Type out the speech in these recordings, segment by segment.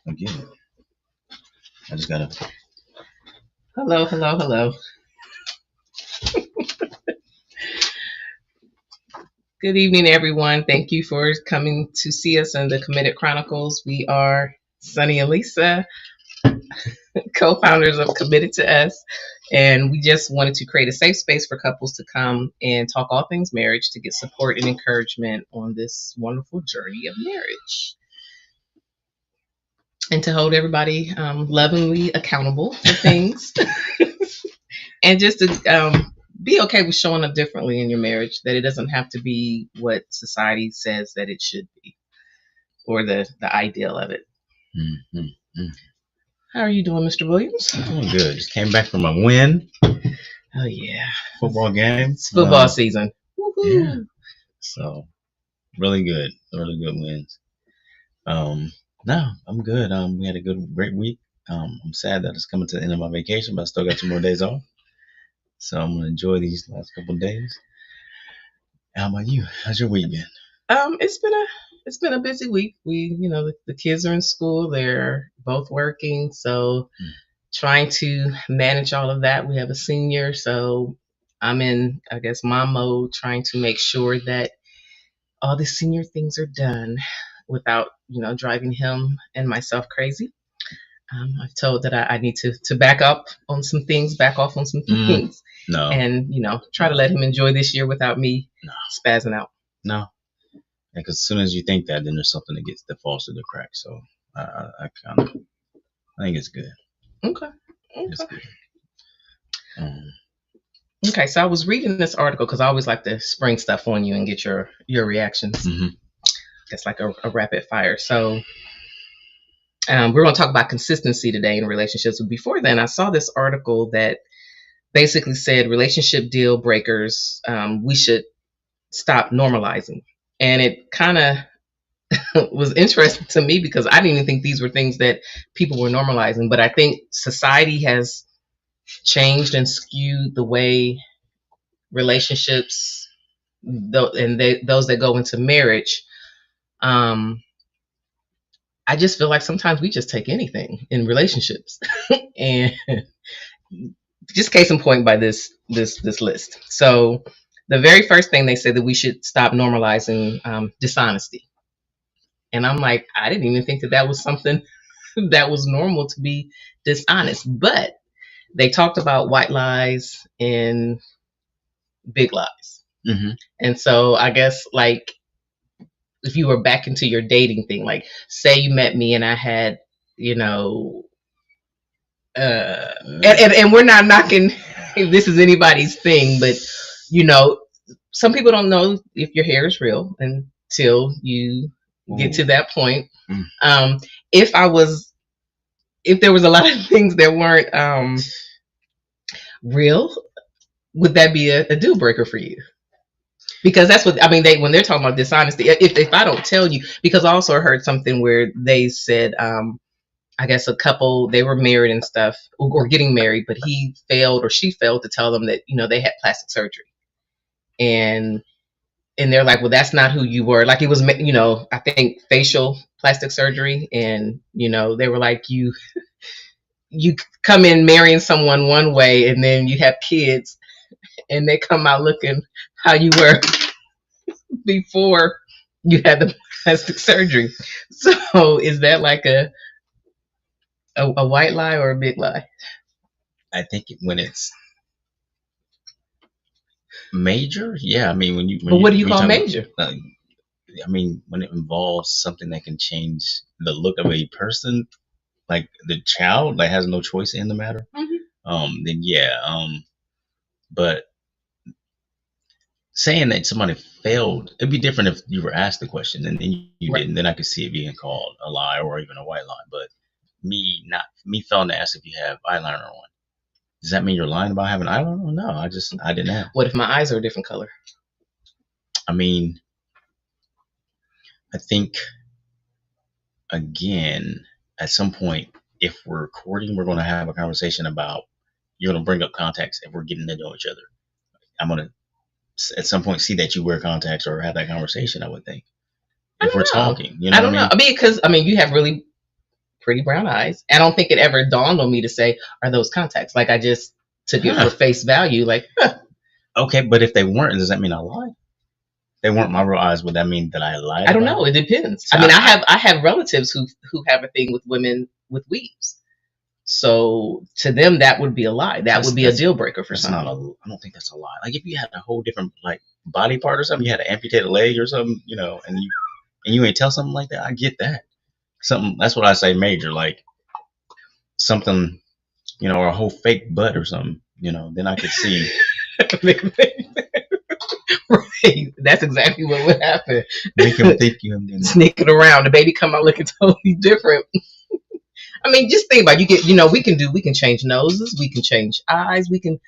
Again, I just gotta. Hello, hello, hello. Good evening, everyone. Thank you for coming to see us in the Committed Chronicles. We are Sonny and Lisa, co-founders of Committed to Us, and we just wanted to create a safe space for couples to come and talk all things marriage to get support and encouragement on this wonderful journey of marriage. And to hold everybody lovingly accountable for things and just to be okay with showing up differently in your marriage, that it doesn't have to be what society says that it should be or the ideal of it. Mm-hmm. How are you doing, Mr. Williams? Doing good. Just came back from a win. Oh, yeah. Football game. It's football season. Woo-hoo. Yeah. So, really good. Really good wins. No, I'm good. We had a great week. I'm sad that it's coming to the end of my vacation, but I still got 2 more days off. So I'm gonna enjoy these last couple of days. How about you? How's your week been? It's been a busy week. The kids are in school. They're both working, so trying to manage all of that. We have a senior, so I'm in, I guess, mom mode, trying to make sure that all the senior things are done without, driving him and myself crazy. I've told that I need to back off on some things, No. and try to let him enjoy this year without me spazzing out. No, because as soon as you think that, then there's something that falls through the cracks. So I think it's good. Okay. It's good. Okay, so I was reading this article because I always like to spring stuff on you and get your reactions. Mm-hmm. It's like a rapid fire. So we're going to talk about consistency today in relationships. But before then, I saw this article that basically said relationship deal breakers, we should stop normalizing. And it kind of was interesting to me because I didn't even think these were things that people were normalizing. But I think society has changed and skewed the way relationships, those that go into marriage, I just feel like sometimes we just take anything in relationships. And just case in point by this list. So the very first thing they said that we should stop normalizing dishonesty. And I'm like, I didn't even think that was something that was normal to be dishonest. But they talked about white lies and big lies. Mm-hmm. And so I guess, like, if you were back into your dating thing, like say you met me and I had, and we're not knocking if this is anybody's thing, but some people don't know if your hair is real until you get to that point. If there was a lot of things that weren't real, would that be a deal breaker for you? Because that's what I mean. When they're talking about dishonesty, if I don't tell you, because I also heard something where they said, I guess a couple, they were married and stuff, or getting married, but he failed or she failed to tell them that they had plastic surgery, and they're like, well, that's not who you were. Like it was, I think facial plastic surgery, and they were like, you come in marrying someone one way, and then you have kids, and they come out looking how you were before you had the plastic surgery. So is that like a white lie or a big lie? I think when it's major, yeah. I mean, what do you call major? I mean, when it involves something that can change the look of a person, like the child that has no choice in the matter, then yeah. But saying that somebody failed, it'd be different if you were asked the question and then you Right. didn't. Then I could see it being called a lie or even a white lie. But me failing to ask if you have eyeliner on, does that mean you're lying about having eyeliner on? No, I didn't have. What if my eyes are a different color? I mean, I think again, at some point, if we're recording, we're going to have a conversation about, you're going to bring up contacts if we're getting to know each other. I'm going to at some point see that you wear contacts or have that conversation, I would think. If we're talking, I don't know. I mean, because you have really pretty brown eyes. I don't think it ever dawned on me to say, are those contacts? Like I just took it for face value. Like, okay, but if they weren't, does that mean I lied? They weren't my real eyes. Would that mean that I lied? I don't know. It depends. So I mean, I have relatives who have a thing with women with weaves. So to them, that would be a lie. That would be a deal breaker for some. I don't think that's a lie. Like if you had a whole different like body part or something, you had an amputated leg or something, you know, and you ain't tell something like that. I get that. Something that's what I say major, like something, you know, or a whole fake butt or something, you know. Then I could see. Right, that's exactly what would happen. Make him think you're sneaking around. The baby come out looking totally different. I mean, just think about it. We can change noses, we can change eyes, we can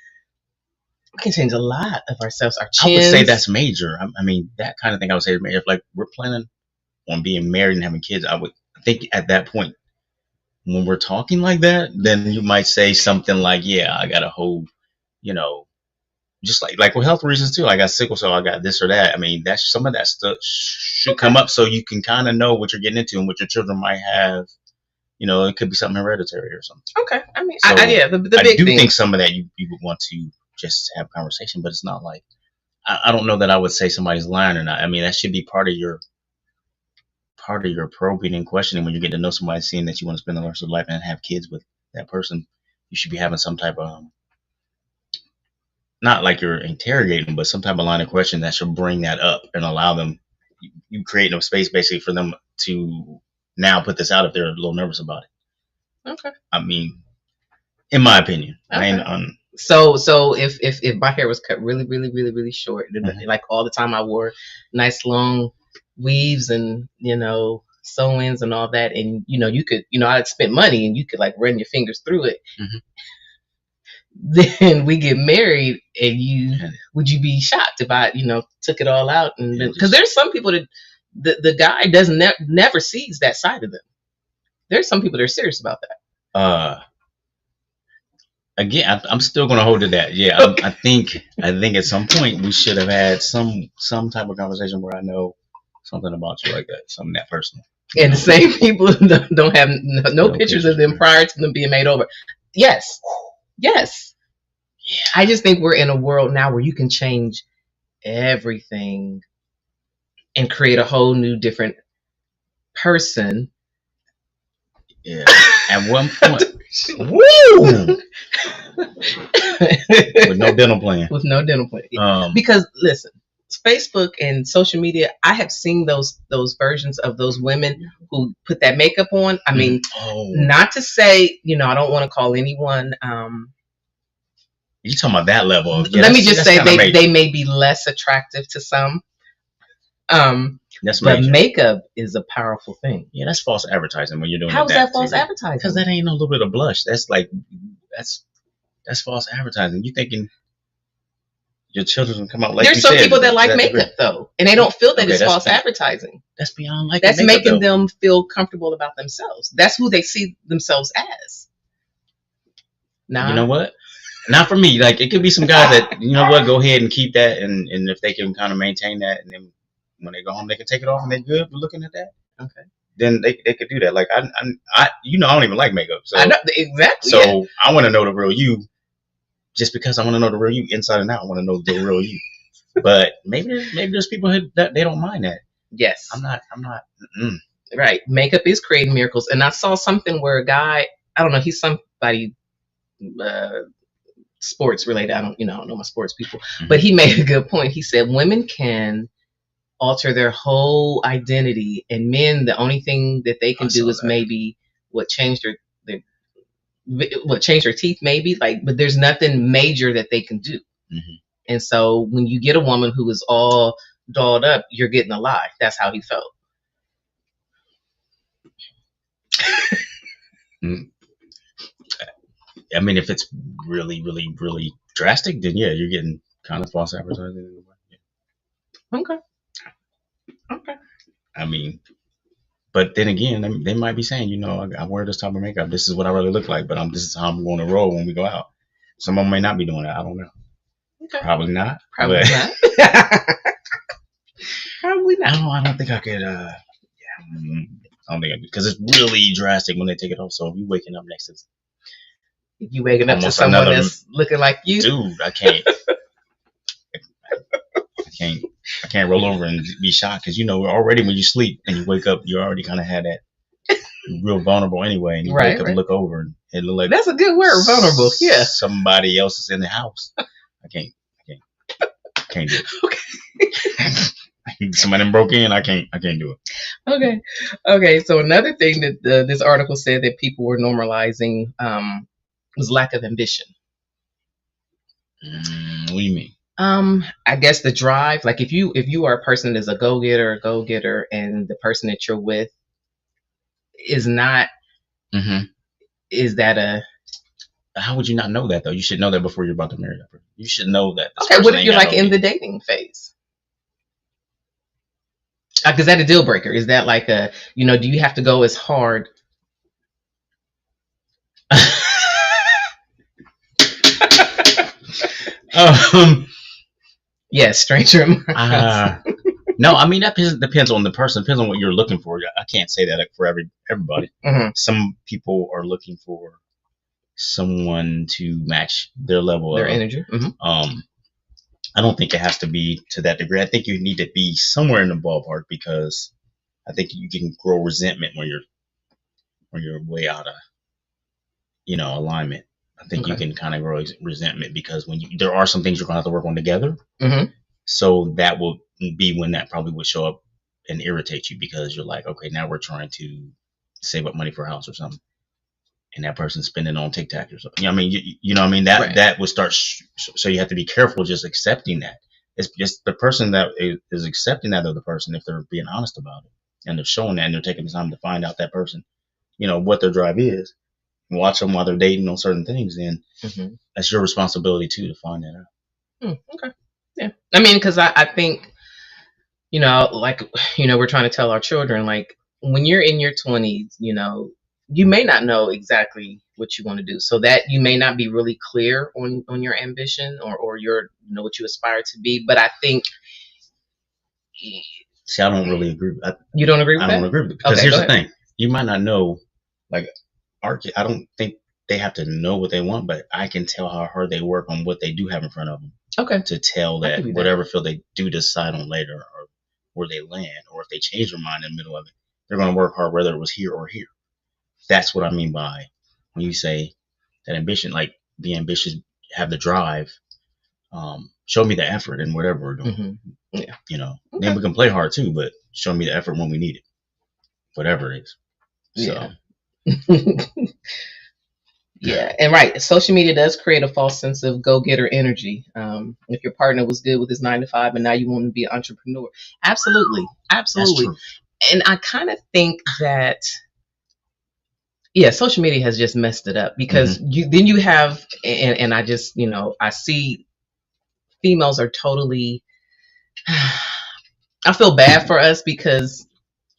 change a lot of ourselves. Our chins. I would say that's major. I mean, that kind of thing I would say is major. If like we're planning on being married and having kids, I would think at that point when we're talking like that, then you might say something like, yeah, I got a whole, you know, just like for health reasons too. I got sickle cell, I got this or that. I mean, that's some of that stuff should come up so you can kind of know what you're getting into and what your children might have. You know, it could be something hereditary or something. Okay, I mean, so the big I do thing. think some of that you would want to just have conversation, but it's not like I don't know that I would say somebody's lying or not. I mean, that should be part of your probing and questioning when you get to know somebody, seeing that you want to spend the rest of their life and have kids with that person. You should be having some type of not like you're interrogating, but some type of line of question that should bring that up and allow them. You create no space basically for them to now put this out if they're a little nervous about it. Okay. I mean, in my opinion. Okay. So if my hair was cut really, really, really, really short, like all the time I wore nice long weaves and, you know, sew-ins and all that, and you could, I'd spent money and you could like run your fingers through it. Mm-hmm. Then we get married and would you be shocked if I, took it all out? And because there's some people that the guy doesn't never sees that side of them. There's some people that are serious about that. Again, I'm still going to hold to that. Yeah, okay. I think at some point we should have had some type of conversation where I know something about you like that, something that personal. And the same people don't have no pictures of them prior to them being made over. Yes. Yeah. I just think we're in a world now where you can change everything and create a whole new different person. Yeah. At one point. Woo! With no dental plan. Because listen, Facebook and social media, I have seen those versions of those women who put that makeup on. I mean, not to say, I don't want to call anyone you talking about that level. Yeah, let me just say they may be less attractive to some. But makeup is a powerful thing. Yeah, that's false advertising when you're doing. How's that false advertising? Because that ain't no little bit of blush. That's false advertising. You thinking your children will come out like there's some people that like makeup though, and they don't feel that it's false advertising. That's beyond like that's making them feel comfortable about themselves. That's who they see themselves as. Nah. You know what? Not for me. Like it could be some guys that go ahead and keep that, and if they can kind of maintain that, and then when they go home they can take it off and they're good for looking at that. Okay. Then they could do that. Like I don't even like makeup. So I know exactly. So I want to know the real you. Just because I want to know the real you inside and out, I want to know the real you. But maybe there's people that they don't mind that. Yes. I'm not. Right. Makeup is creating miracles, and I saw something where a guy, I don't know, he's somebody. Sports related. I don't know my sports people, but he made a good point. He said women can alter their whole identity, and men, the only thing that they can do is maybe change their teeth, maybe but there's nothing major that they can do. Mm-hmm. And so when you get a woman who is all dolled up, you're getting a lie. That's how he felt. I mean, if it's really, really, really drastic, then yeah, you're getting kind of false advertising. Yeah. Okay. I mean, but then again, they might be saying, I wear this type of makeup. This is what I really look like, but this is how I'm going to roll when we go out. Some of them may not be doing that. I don't know. Okay. Probably not. Probably not. Probably not. I don't think I could. I don't think I do because it's really drastic when they take it off. So if you waking up next to You waking up to almost someone another that's looking like you. dude, I can't. I can't roll over and be shocked because already when you sleep and you wake up, you already kind of had that real vulnerable anyway, and you wake up and look over and it look like that's a good word, vulnerable. Yeah, somebody else is in the house. I can't do it. Okay. Somebody broke in. I can't do it. Okay. So another thing that this article said that people were normalizing was lack of ambition. What do you mean? I guess the drive. Like if you are a person that is a go getter, and the person that you're with is not. Mm-hmm. Is that a? How would you not know that though? You should know that before you're about to marry that person. You should know that. Okay, what if you're like in the dating phase? Is that a deal breaker? Is that like a, do you have to go as hard? Yes, stranger in my house. No, I mean that depends on the person. Depends on what you're looking for. I can't say that for everybody. Mm-hmm. Some people are looking for someone to match their level, their energy. Mm-hmm. I don't think it has to be to that degree. I think you need to be somewhere in the ballpark because I think you can grow resentment when you're way out of alignment. I think you can kind of grow resentment because there are some things you're gonna have to work on together. Mm-hmm. So that will be when that probably would show up and irritate you because you're like, okay, now we're trying to save up money for a house or something, and that person's spending on Tic Tac or something. You know what I mean? You know what I mean? That would start. So you have to be careful just accepting that. It's just the person that is accepting that other person, if they're being honest about it and they're showing that and they're taking the time to find out that person, what their drive is, and watch them while they're dating on certain things, then that's your responsibility too to find that out. Okay. Yeah. I mean, because I think, we're trying to tell our children, like, when you're in your 20s, you may not know exactly what you want to do. So that you may not be really clear on your ambition or your, what you aspire to be. But I think. See, I don't really agree. You don't agree with that? I don't agree with it. Because here's the thing. You might not know, like, I don't think they have to know what they want, but I can tell how hard they work on what they do have in front of them. Okay. To tell that whatever field they do decide on later or where they land, or if they change their mind in the middle of it, they're going to work hard whether it was here or here. That's what I mean by when you say that ambition, like be ambitious, have the drive, show me the effort in whatever we're doing. Mm-hmm. Yeah. Then we can play hard too, but show me the effort when we need it, whatever it is. So. Yeah. Yeah, and right, social media does create a false sense of go-getter energy. If your partner was good with his 9 to 5 and now you want to be an entrepreneur, absolutely. That's true. And I kind of think that, social media has just messed it up because you have, and I just, I see females are totally, I feel bad for us because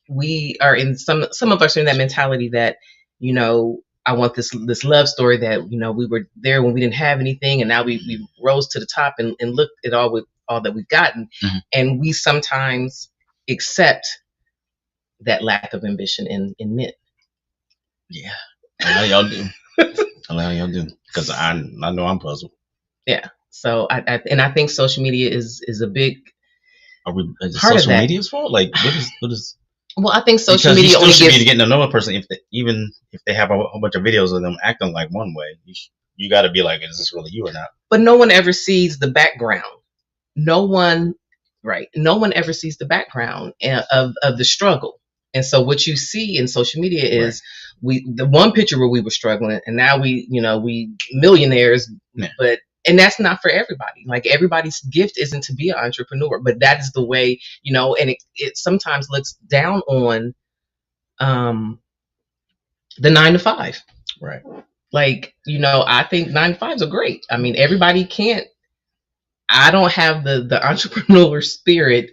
we are in some of us are in that mentality that, I want this love story that, we were there when we didn't have anything and now we rose to the top and looked at all that we've gotten. Mm-hmm. And we sometimes accept that lack of ambition in men. Yeah. How y'all do? How y'all do? Because I know I'm puzzled. Yeah. So I think social media is a big is it social media's fault? Like what is Well, I think social media only gives you getting to know a person even if they have a whole bunch of videos of them acting like one way. You got to be like, is this really you or not? But no one ever sees the background. No one ever sees the background of the struggle. And so what you see in social media is the one picture where we were struggling, and now we millionaires, and that's not for everybody. Like everybody's gift isn't to be an entrepreneur, but that is the way, and it sometimes looks down on the 9 to 5. Right. Like, I think 9 to 5s are great. I mean, everybody can't. I don't have the entrepreneur spirit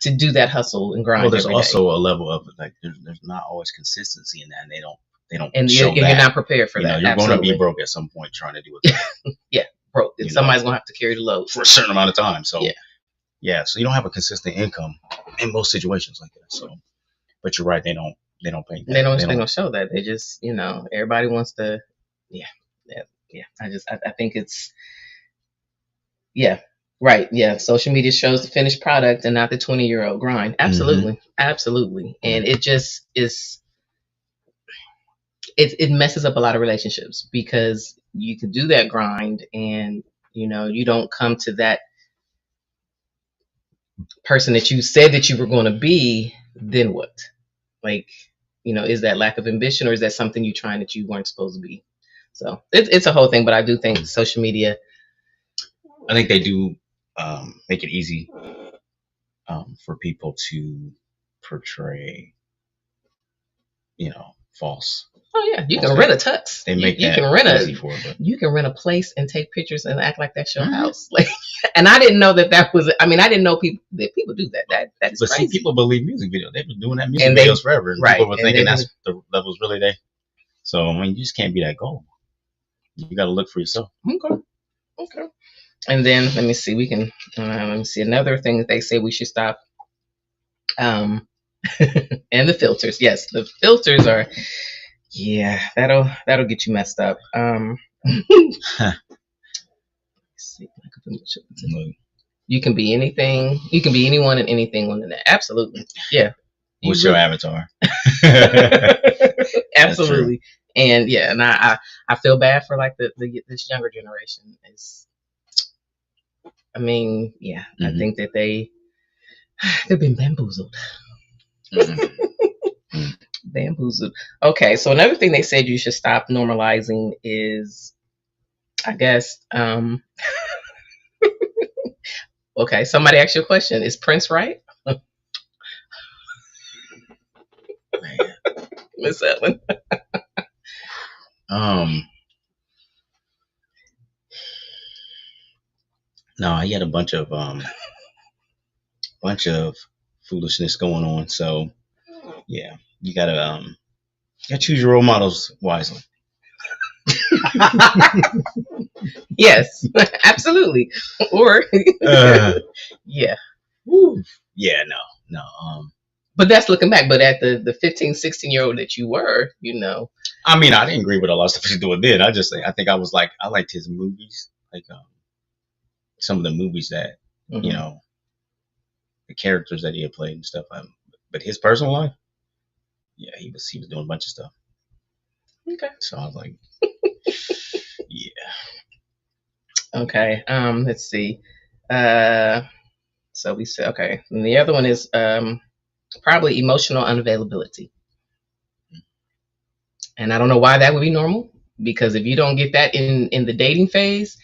to do that hustle and grind. Well, there's also a level of like there's not always consistency in that, and they don't. And you're not prepared for that. You're going to be broke at some point trying to do it. Yeah, broke. And somebody's going to have to carry the load for a certain amount of time. So so you don't have a consistent income in most situations like that. So, but you're right, they don't they don't paint They that. don't. They don't show that. They just, everybody wants to. Yeah, yeah, yeah. I think it's. Yeah, right. Yeah, social media shows the finished product and not the 20-year-old grind. Absolutely, absolutely. And it just is. It messes up a lot of relationships because you can do that grind and you don't come to that person that you said that you were going to be. Then what? Like, is that lack of ambition or is that something you trying that you weren't supposed to be? So it's a whole thing, but I do think social media. I think they do make it easy for people to portray, false. Oh yeah, you can rent a tux. They make you that can rent easy for it. You can rent a place and take pictures and act like that's your house. Like, and I didn't know that was. I mean, I didn't know people do that. That is but crazy. See, people believe music videos. They've been doing that music videos forever, and people were thinking that's the levels really they. So I mean, you just can't be that goal. You got to look for yourself. Okay. And then let me see. We can let me see another thing that they say we should stop. And the filters. Yes, the filters are. Yeah, that'll get you messed up. See, you can be anything. You can be anyone and anything on the net. Absolutely. Yeah. What's your avatar? Absolutely. And yeah, and I feel bad for like this younger generation. I mean, yeah, I think that they've been bamboozled. Bamboozled. Okay, so another thing they said you should stop normalizing is, I guess, okay, somebody asked you a question. Is Prince right? Miss Ellen. No, he had a bunch of foolishness going on. So yeah, you gotta choose your role models wisely. Yes, absolutely. Or yeah. Woo. Yeah, no. But that's looking back. But at the 15, 16-year-old that you were, I mean, I didn't agree with a lot of stuff he's doing then. I think I was like, I liked his movies, like some of the movies that the characters that he had played and stuff. But his personal life, yeah, he was doing a bunch of stuff. Okay. So I was like, yeah. Okay. Let's see. So we said okay. And the other one is probably emotional unavailability. And I don't know why that would be normal, because if you don't get that in the dating phase,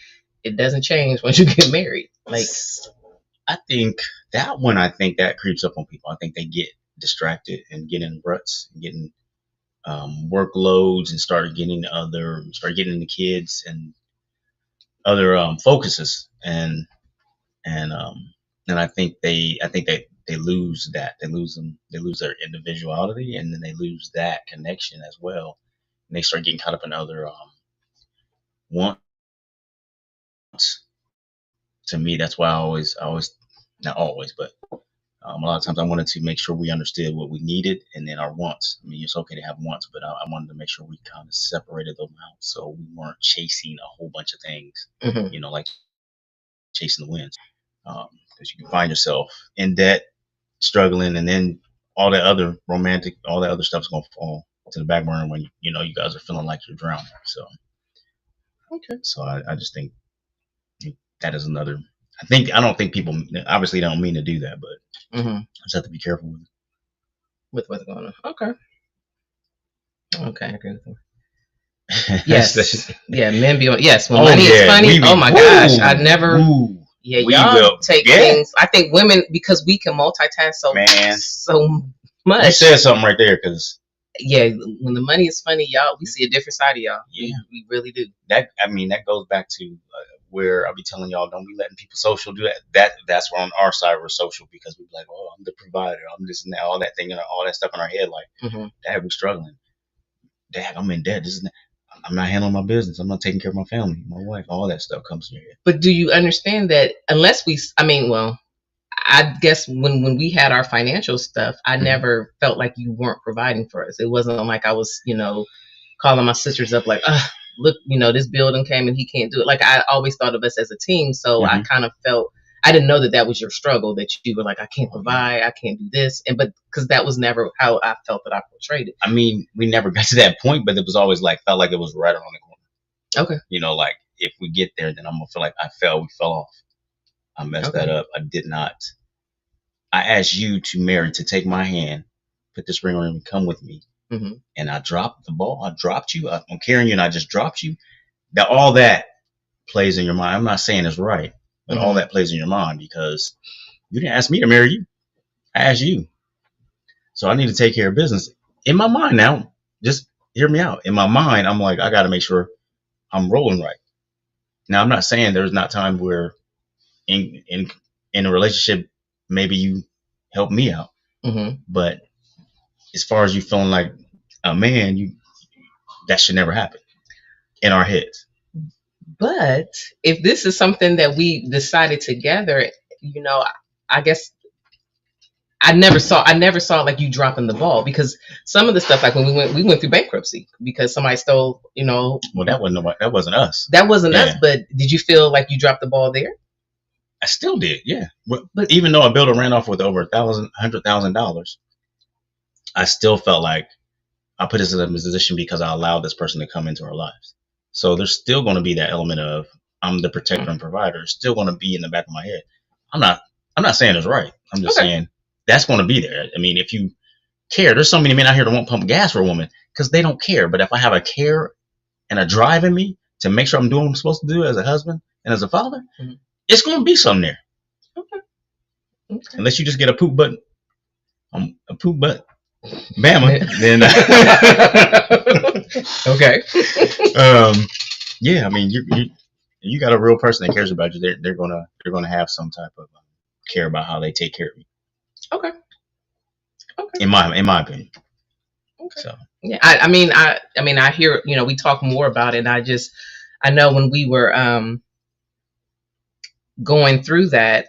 it doesn't change once you get married. Like, I think that creeps up on people. I think they get distracted and get in ruts, and getting workloads, and start getting the kids and other focuses, and I think they lose that. They lose their individuality, and then they lose that connection as well. And they start getting caught up in other wants. To me, that's why I always not always, but a lot of times I wanted to make sure we understood what we needed and then our wants. I mean, it's okay to have wants, but I wanted to make sure we kind of separated them out so we weren't chasing a whole bunch of things, like chasing the winds. Because you can find yourself in debt, struggling, and then all that other stuff's gonna fall to the back burner when you guys are feeling like you're drowning. So, okay. So I just think that is another. I don't think people obviously don't mean to do that, but just have to be careful with what's going on. Okay. Okay, I agree with you. Yes. Yeah, men be on. Yes, when money is funny. Oh my gosh, I never. Yeah, y'all take things. I think women, because we can multitask so much. You said something right there, because yeah, when the money is funny, y'all, we see a different side of y'all. Yeah, we really do. That goes back to where I'll be telling y'all, don't be letting people social do that. That's where on our side we're social, because we're like, oh, I'm the provider, I'm this and that, all that thing, and all that stuff in our head. Like, Dad, we're struggling. Dad, I'm in debt. This is. I'm not handling my business. I'm not taking care of my family, my wife. All that stuff comes in your head. But do you understand that unless I guess when we had our financial stuff, I never felt like you weren't providing for us. It wasn't like I was, calling my sisters up like, look, this building came and he can't do it. Like I always thought of us as a team. So I kind of felt, I didn't know that was your struggle, that you were like, I can't provide, I can't do this. But because that was never how I felt that I portrayed it. I mean, we never got to that point, but it was always like, felt like it was right around the corner. Okay. Like if we get there, then I'm going to feel like we fell off. I messed that up. I did not. I asked you to take my hand, put this ring on and come with me. Mm-hmm. And I dropped the ball. I dropped you. I'm carrying you and I just dropped you. All that plays in your mind. I'm not saying it's right, but all that plays in your mind because you didn't ask me to marry you. I asked you. So I need to take care of business. In my mind now, just hear me out. In my mind, I'm like, I got to make sure I'm rolling right. Now, I'm not saying there's not times where in a relationship, maybe you help me out. Mm-hmm. But as far as you feeling like a man, that should never happen in our heads. But if this is something that we decided together, I guess I never saw like you dropping the ball, because some of the stuff, like when we went through bankruptcy because somebody stole, Well, that wasn't us. That wasn't us. But did you feel like you dropped the ball there? I still did, yeah. But even though a builder ran off with over $100,000, I still felt like I put us in a position because I allowed this person to come into our lives. So there's still going to be that element of I'm the protector and provider. It's still going to be in the back of my head. I'm not saying it's right. I'm just saying that's going to be there. I mean, if you care, there's so many men out here that won't pump gas for a woman because they don't care. But if I have a care and a drive in me to make sure I'm doing what I'm supposed to do as a husband and as a father, it's going to be something there. Okay. Unless you just get a poop butt. A poop butt. Bama. Then okay. Yeah, I mean, you got a real person that cares about you. They're gonna have some type of care about how they take care of you. Okay. In my opinion. Okay. So yeah, I mean, I hear, we talk more about it. And I know when we were going through that,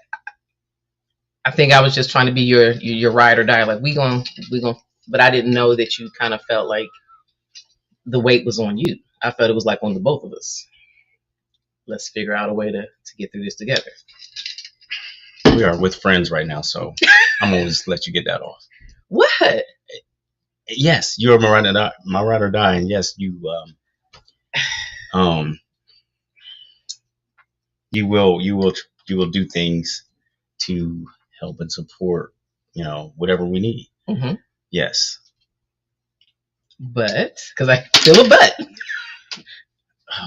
I think I was just trying to be your ride or die. Like we gonna, but I didn't know that you kind of felt like the weight was on you. I felt it was like on the both of us. Let's figure out a way to get through this together. We are with friends right now, so I'm gonna just let you get that off. What? Yes, you're my ride or die, and yes, you will do things to help and support, whatever we need. Mm-hmm. Yes. But because I feel a but.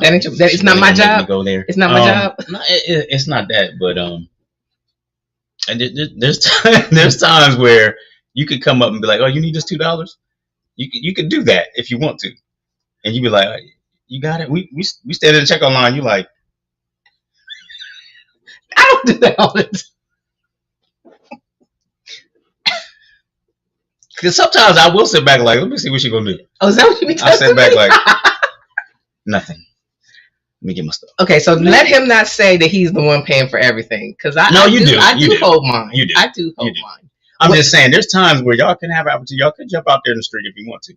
That it's not my job. Go there. It's not my job. No, it's not that, but and there's times where you could come up and be like, "Oh, you need just $2." You could do that if you want to, and you be like, oh, "You got it." We stand in the checkout line. You like, I don't do that all the time. Because sometimes I will sit back like, let me see what she's gonna do. Oh, is that what you mean? I sit back like nothing. Let me get my stuff. Okay, so let him not say that he's the one paying for everything. Because I do hold mine. You do. I do hold mine. I'm just saying, there's times where y'all can have an opportunity. Y'all could jump out there in the street if you want to.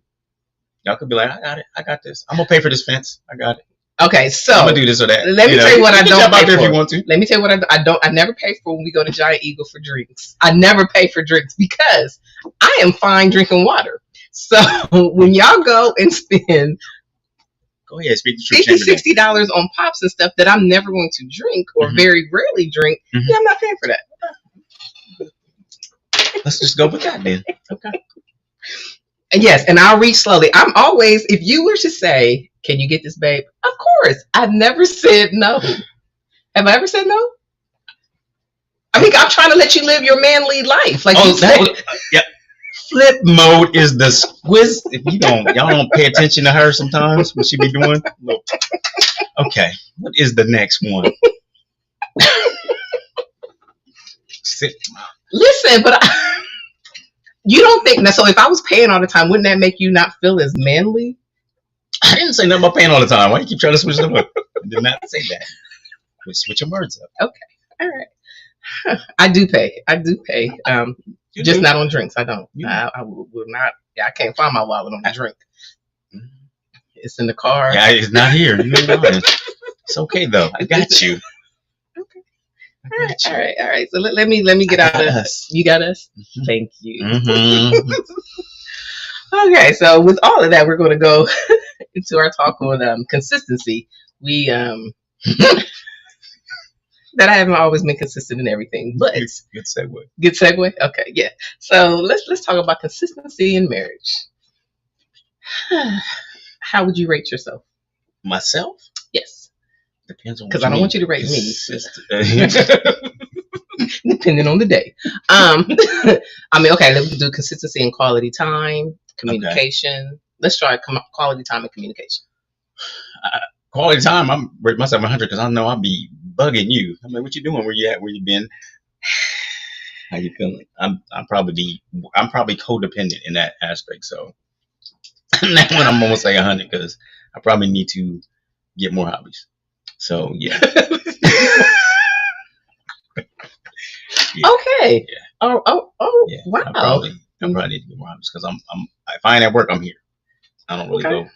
Y'all could be like, I got it. I got this. I'm gonna pay for this fence. I got it. Okay, so I'm gonna do this or that. Let me tell you what I don't jump pay out there for. If you want to. Let me tell you what I don't. I never pay for when we go to Giant Eagle for drinks. I never pay for drinks because I am fine drinking water. So when y'all go and spend go ahead, speak the truth, $50-$60 on pops and stuff that I'm never going to drink or very rarely drink, yeah, I'm not paying for that. Let's just go with that then. Okay. And yes, and I'll reach slowly. I'm always, if you were to say, can you get this, babe? Of course. I've never said no. Have I ever said no? I mean, I'm trying to let you live your manly life. Like yeah. Flip mode is the squiz. If y'all don't pay attention to her sometimes when she be doing. Look. Okay, what is the next one? Listen, but you don't think that. So if I was paying all the time, wouldn't that make you not feel as manly? I didn't say nothing about paying all the time. Why you keep trying to switch them up? I did not say that. We switch your words up. Okay, all right. I do pay. I do pay. Just do? not on drinks. I don't. I will not. Yeah, I can't find my wallet on the drink. It's in the car. Yeah, it's not here. You know it's okay though. I got you. Okay. All right. So let me get out of us. You got us. Mm-hmm. Thank you. Mm-hmm. Okay, so with all of that, we're going to go into our talk on consistency. We that I haven't always been consistent in everything, but good segue. Good segue. Okay, yeah. So let's talk about consistency in marriage. How would you rate yourself? Myself? Yes. Depends on because I don't want you to rate me. Depending on the day. I mean, okay, let's do consistency and quality time, communication. Okay. Let's try quality time and communication. Quality time, I'm rate myself 100 because I know I'll be bugging you. I'm like, what you doing? Where you at? Where you been? How you feeling? I'm probably codependent in that aspect. So that one I'm almost like 100 because I probably need to get more hobbies. So yeah. Yeah. Okay. Yeah. Oh. Yeah. Wow. I probably need to get more hobbies because I'm if I ain't at work, I'm here. I don't really go.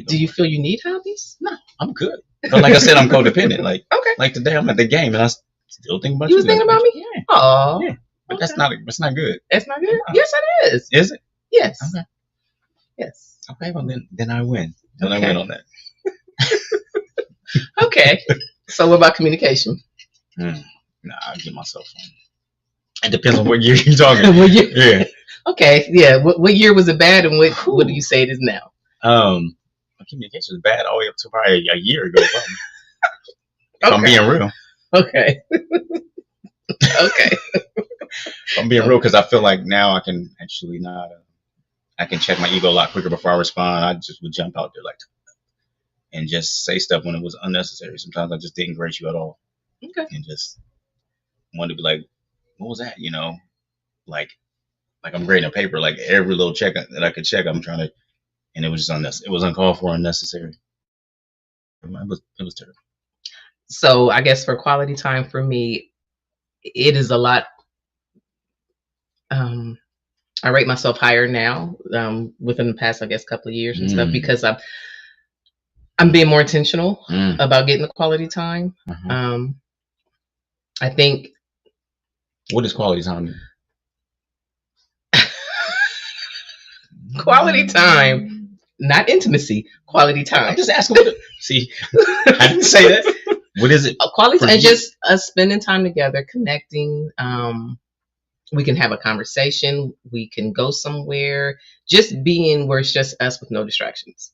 Do you feel you need hobbies? No, I'm good. But like I said, I'm codependent. Like like today, I'm at the game and I still think about you. You was thinking about me? Yeah. Oh. Yeah. But that's not good. That's not good. No. Yes, it is. Is it? Yes. Okay. Yes. Okay. Well, then I win. Then I win on that. Okay. So what about communication? Nah, I get myself on. It depends on what year you're talking. What year? Yeah. Okay. Yeah. What year was it bad, and what do you say it is now? Communication was bad all the way up to probably a year ago. If I'm being real. Okay. Okay. I'm being real because I feel like now I can actually not. I can check my ego a lot quicker before I respond. I just would jump out there like and just say stuff when it was unnecessary. Sometimes I just didn't grace you at all. Okay. And just wanted to be like, what was that? You know, like I'm grading a paper. Like every little check that I could check, I'm trying to, and it was just unnecessary. It was uncalled for, unnecessary. It was terrible. So I guess for quality time for me, it is a lot. I rate myself higher now within the past, I guess, couple of years and stuff because I'm being more intentional about getting the quality time. I think. What is quality time? Quality time, not intimacy. Quality time. I'm just asking. See, I didn't say that. What is it? Quality time, just us spending time together, connecting. We can have a conversation. We can go somewhere. Just being where it's just us with no distractions,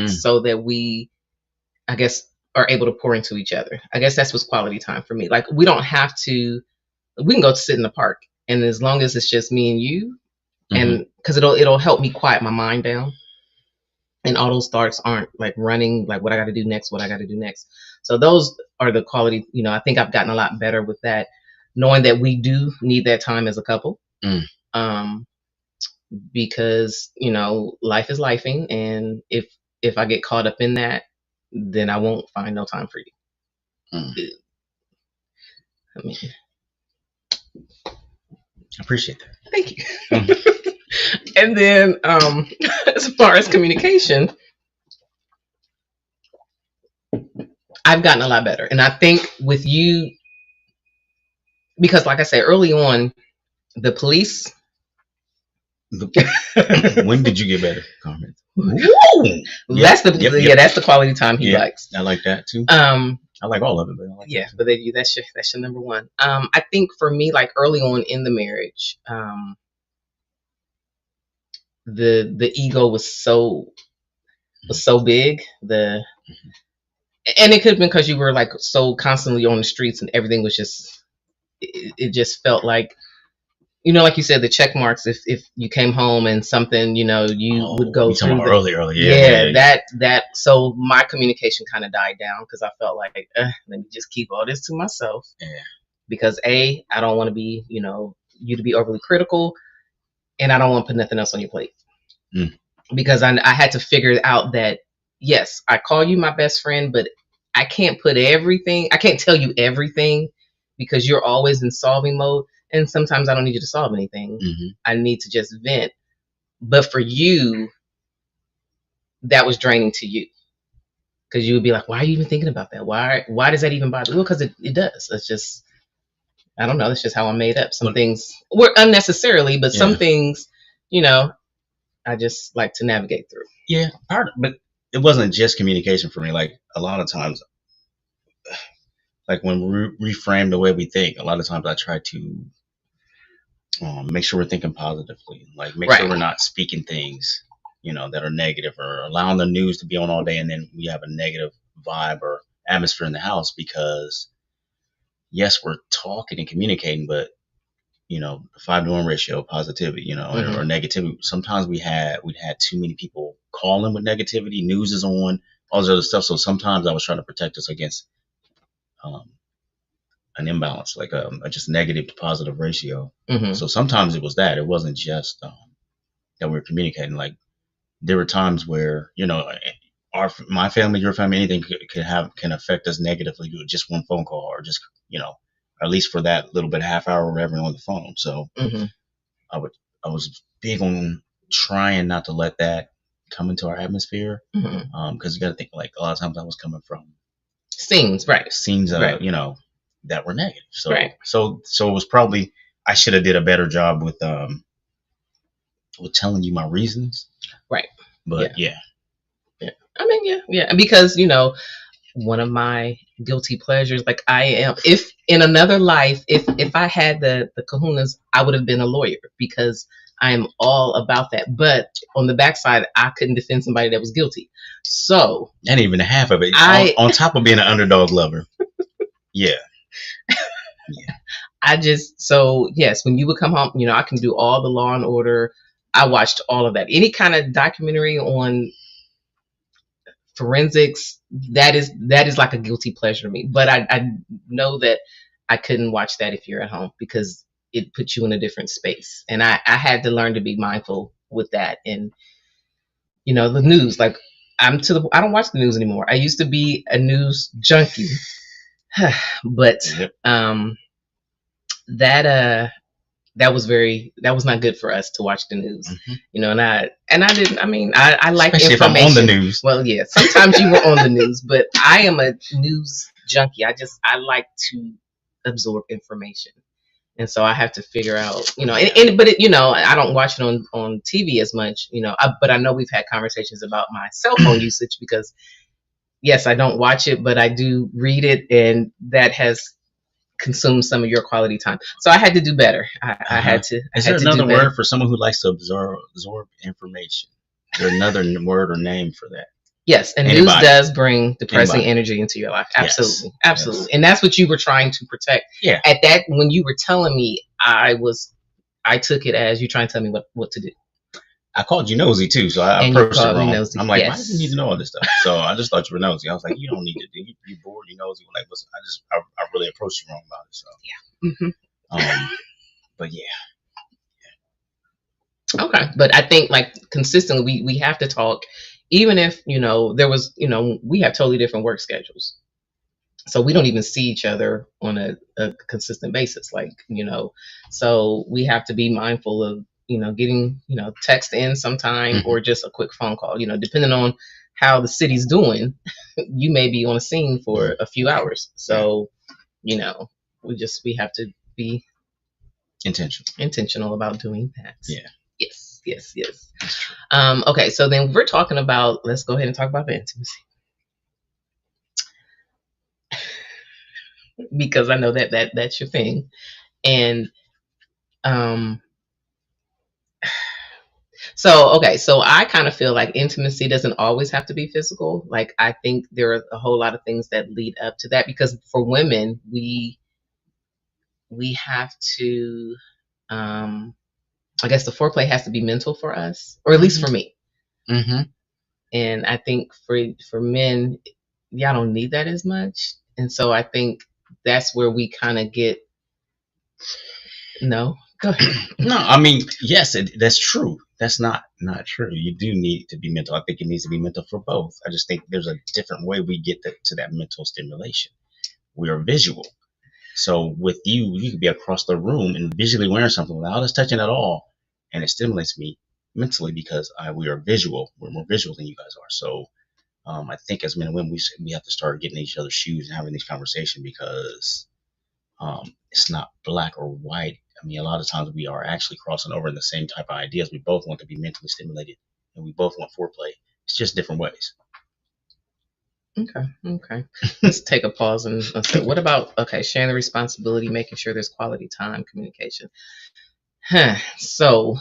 so that we, I guess, are able to pour into each other. I guess that's what's quality time for me. Like we don't have to. We can go sit in the park, and as long as it's just me and you, and because it'll help me quiet my mind down, and all those thoughts aren't like running like what I got to do next. So those are the quality. You know, I think I've gotten a lot better with that. Knowing that we do need that time as a couple, because you know life is lifing, and if I get caught up in that, then I won't find no time for you. I mean, I appreciate that. Thank you. And then, as far as communication, I've gotten a lot better, and I think with you. Because, like I said early on, the police. When did you get better? Carmen? That's the quality time he likes. I like that too. I like all of it, but I like but that's your number one. I think for me, like early on in the marriage, the ego was so big. And it could have been because you were like so constantly on the streets, and everything was just. It just felt like, you know, like you said, the check marks. If you came home and something, you know, you would go through early. That. So my communication kind of died down because I felt like, let me just keep all this to myself. Yeah. Because I don't want to be, you know, you to be overly critical, and I don't want to put nothing else on your plate. Because I had to figure out that yes, I call you my best friend, but I can't put everything. I can't tell you everything because you're always in solving mode. And sometimes I don't need you to solve anything. I need to just vent. But for you, that was draining to you, because you would be like, why are you even thinking about that? Why does that even bother you? Well, because it does. It's just, I don't know. That's just how I'm made up. Some things were unnecessarily, but some things, I just like to navigate through. Yeah, but it wasn't just communication for me. Like a lot of times, like when we reframe the way we think, a lot of times I try to make sure we're thinking positively. Like make sure we're not speaking things, that are negative, or allowing the news to be on all day, and then we have a negative vibe or atmosphere in the house. Because yes, we're talking and communicating, but the 5-to-1 ratio of positivity, or negativity. Sometimes we'd had too many people calling with negativity. News is on, all this other stuff. So sometimes I was trying to protect us against an imbalance, like a just negative to positive ratio. So sometimes it was that. It wasn't just that we were communicating. Like there were times where my family, your family, anything can affect us negatively with just one phone call, or just at least for that little bit, half hour, or whatever, on the phone. So I was big on trying not to let that come into our atmosphere, because you got to think, like, a lot of times I was coming from scenes, that were negative. So it was probably, I should have did a better job with telling you my reasons. Right. But yeah. I mean, yeah, because one of my guilty pleasures, like I am, if in another life, if I had the kahunas, I would have been a lawyer, because I am all about that. But on the backside, I couldn't defend somebody that was guilty. So, and even half of it, on top of being an underdog lover. Yeah. Yes, when you would come home, I can do all the Law and Order. I watched all of that. Any kind of documentary on forensics, that is like a guilty pleasure to me. But I know that I couldn't watch that if you're at home, because it puts you in a different space. And I had to learn to be mindful with that. And the news, like I don't watch the news anymore. I used to be a news junkie. But that was not good for us to watch the news. And I didn't, I like information. If I'm on the news. Well, yeah, sometimes you were on the news, but I am a news junkie. I like to absorb information. And so I have to figure out, but I don't watch it on TV as much, but I know we've had conversations about my cell phone usage, because yes, I don't watch it, but I do read it, and that has consumed some of your quality time. So I had to do better. I had to. Is there another word for someone who likes to absorb information? Is there another word or name for that? Yes, and news does bring depressing energy into your life. Absolutely, yes. Absolutely, yes. And that's what you were trying to protect. Yeah. At that, when you were telling me, I took it as you trying to tell me what to do. I called you nosy too, so I approached it wrong. I'm like, why do you need to know all this stuff? So I just thought you were nosy. I was like, you don't need to do. You're bored. You're nosy. Like, listen, I really approached you wrong about it. So yeah. But yeah. Okay, but I think, like, consistently, we have to talk, even if there was we have totally different work schedules, so we don't even see each other on a consistent basis, like so we have to be mindful of getting text in sometime, or just a quick phone call, depending on how the city's doing. You may be on a scene for a few hours, so we have to be intentional about doing that. Yeah. Yes. Okay, so then we're talking about, let's go ahead and talk about the intimacy, because I know that's your thing. And so I kind of feel like intimacy doesn't always have to be physical. Like, I think there are a whole lot of things that lead up to that, because for women, we have to I guess the foreplay has to be mental for us, or at least for me. And I think for men, y'all don't need that as much. And so I think that's where we kind of get. No, go ahead. No, I mean, yes, that's true. That's not true. You do need to be mental. I think it needs to be mental for both. I just think there's a different way we get to that mental stimulation. We are visual. So with you could be across the room and visually wearing something without us touching at all, and it stimulates me mentally because we are visual. We're more visual than you guys are. So I think as men and women, we have to start getting in each other's shoes and having these conversations because it's not black or white. I mean, a lot of times we are actually crossing over in the same type of ideas. We both want to be mentally stimulated, and we both want foreplay. It's just different ways. Okay. Let's take a pause and let's say, what about sharing the responsibility, making sure there's quality time, communication. So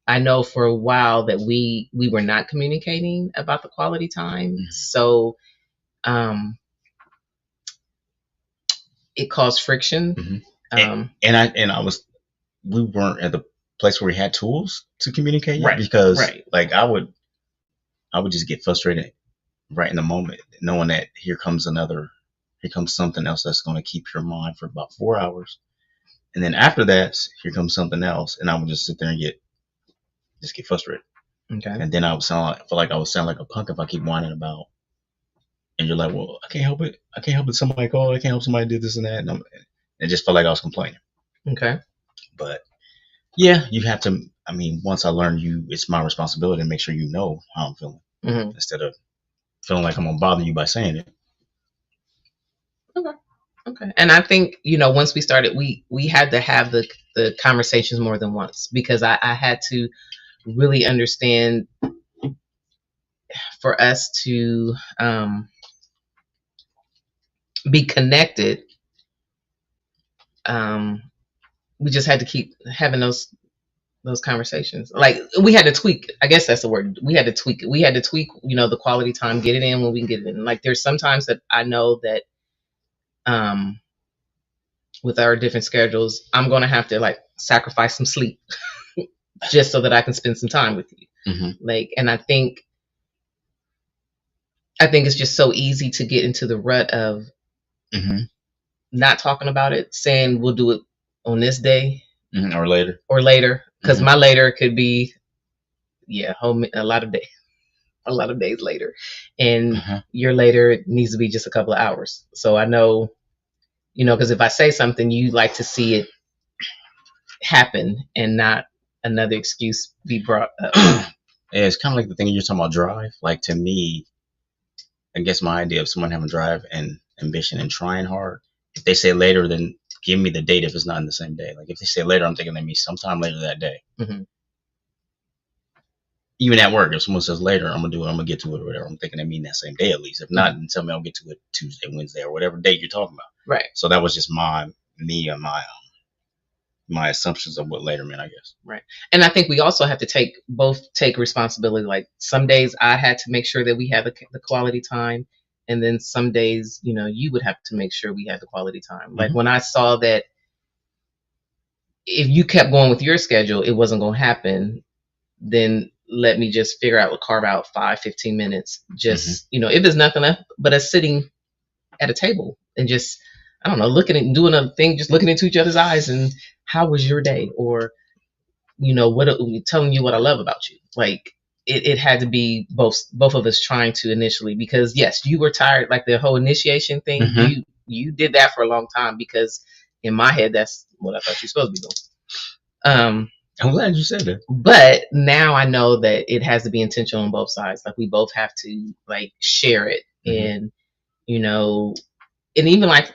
I know for a while that we were not communicating about the quality time. Mm-hmm. So it caused friction. Mm-hmm. We weren't at the place where we had tools to communicate yet, because like I would just get frustrated right in the moment, knowing that here comes something else that's going to keep your mind for about 4 hours, and then after that, here comes something else, and I would just sit there and get frustrated. Okay. And then I feel like I would sound like a punk if I keep whining about, and you're like, well, I can't help it. Somebody called. I can't help somebody did this and that, and it just felt like I was complaining. Okay. But yeah, you have to. I mean, once I learned it's my responsibility to make sure you know how I'm feeling, mm-hmm. instead of feeling like I'm gonna bother you by saying it. Okay. And I think, once we started, we had to have the conversations more than once, because I had to really understand, for us to be connected, we just had to keep having those conversations. Like, we had to tweak, I guess that's the word. We had to tweak it. We had to tweak, the quality time, get it in when we can get it in. Like, there's sometimes that I know that with our different schedules, I'm going to have to like sacrifice some sleep just so that I can spend some time with you. Mm-hmm. Like, and I think it's just so easy to get into the rut of mm-hmm. not talking about it, saying we'll do it on this day, mm-hmm. or later, because mm-hmm. my later could be a lot of days later, and mm-hmm. your later needs to be just a couple of hours. So I know, because if I say something, you like to see it happen and not another excuse be brought up. Yeah, it's kind of like the thing you're talking about, drive. Like, to me, I guess my idea of someone having drive and ambition and trying hard, if they say later, then give me the date if it's not in the same day. Like, if they say later, I'm thinking they mean sometime later that day. Mm-hmm. Even at work, if someone says later, I'm going to do it, I'm going to get to it or whatever, I'm thinking they mean that same day at least. If not, then tell me I'll get to it Tuesday, Wednesday, or whatever date you're talking about. Right. So that was just my assumptions of what later meant, I guess. Right. And I think we also have to take responsibility. Like, some days I had to make sure that we had the quality time. And then some days, you would have to make sure we had the quality time. Like, mm-hmm. when I saw that if you kept going with your schedule, it wasn't going to happen, then let me just carve out 5-15 minutes. Just, mm-hmm. If there's nothing left but us sitting at a table and just, I don't know, looking at doing a thing, just looking into each other's eyes and how was your day? Or, telling you what I love about you. Like, it had to be both of us trying to initially, because yes, you were tired, like the whole initiation thing. Mm-hmm. You did that for a long time, because in my head, that's what I thought you were supposed to be doing. I'm glad you said that. But now I know that it has to be intentional on both sides. Like, we both have to like share it, mm-hmm. and and even like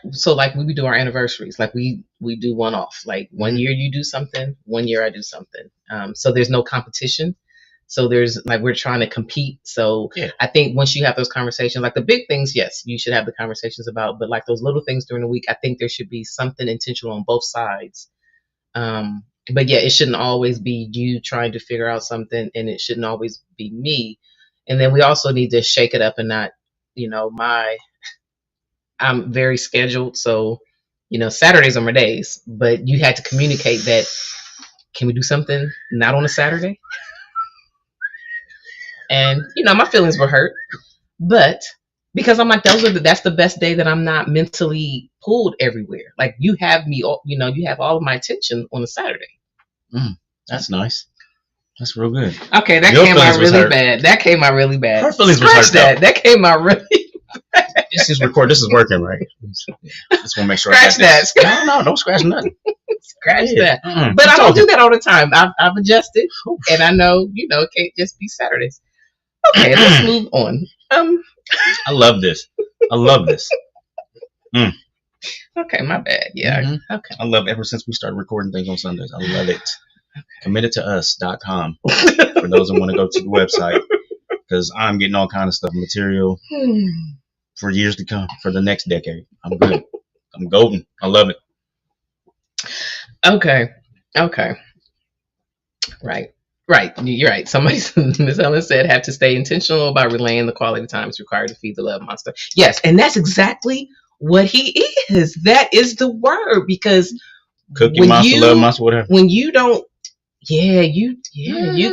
when we do our anniversaries, like we do one off. Like, 1 year you do something, 1 year I do something. So there's no competition. So there's like, we're trying to compete. So yeah. I think once you have those conversations, like the big things, yes, you should have the conversations about, but like those little things during the week, I think there should be something intentional on both sides. But yeah, it shouldn't always be you trying to figure out something, and it shouldn't always be me. And then we also need to shake it up and not, I'm very scheduled. So, Saturdays are my days, but you had to communicate that, can we do something not on a Saturday? And, my feelings were hurt, but because I'm like, that's the best day that I'm not mentally pulled everywhere. Like, you have me, you have all of my attention on a Saturday. That's nice. That's real good. Okay, that came out really bad. That came out really bad. Her feelings were hurt. That came out really bad. This is record. This is working, right? Just want to make sure Scratch I got this. that. No, don't scratch nothing. Scratch Yeah. that. But I don't do that all the time. I've adjusted, and I know it can't just be Saturdays. Okay, let's move on. I love this. I love this. Okay, my bad. Yeah. Okay. I love ever since we started recording things on Sundays. I love it. CommittedToUs.com for those who want to go to the website, because I'm getting all kind of stuff, material for years to come, for the next decade. I'm good. I'm golden. I love it. Okay. Right. You're right. Somebody, Miss Ellen said, have to stay intentional about relaying the quality time is required to feed the love monster. Yes, and that's exactly what he is. That is the word, because Cookie monster, love monster, whatever. When you don't, you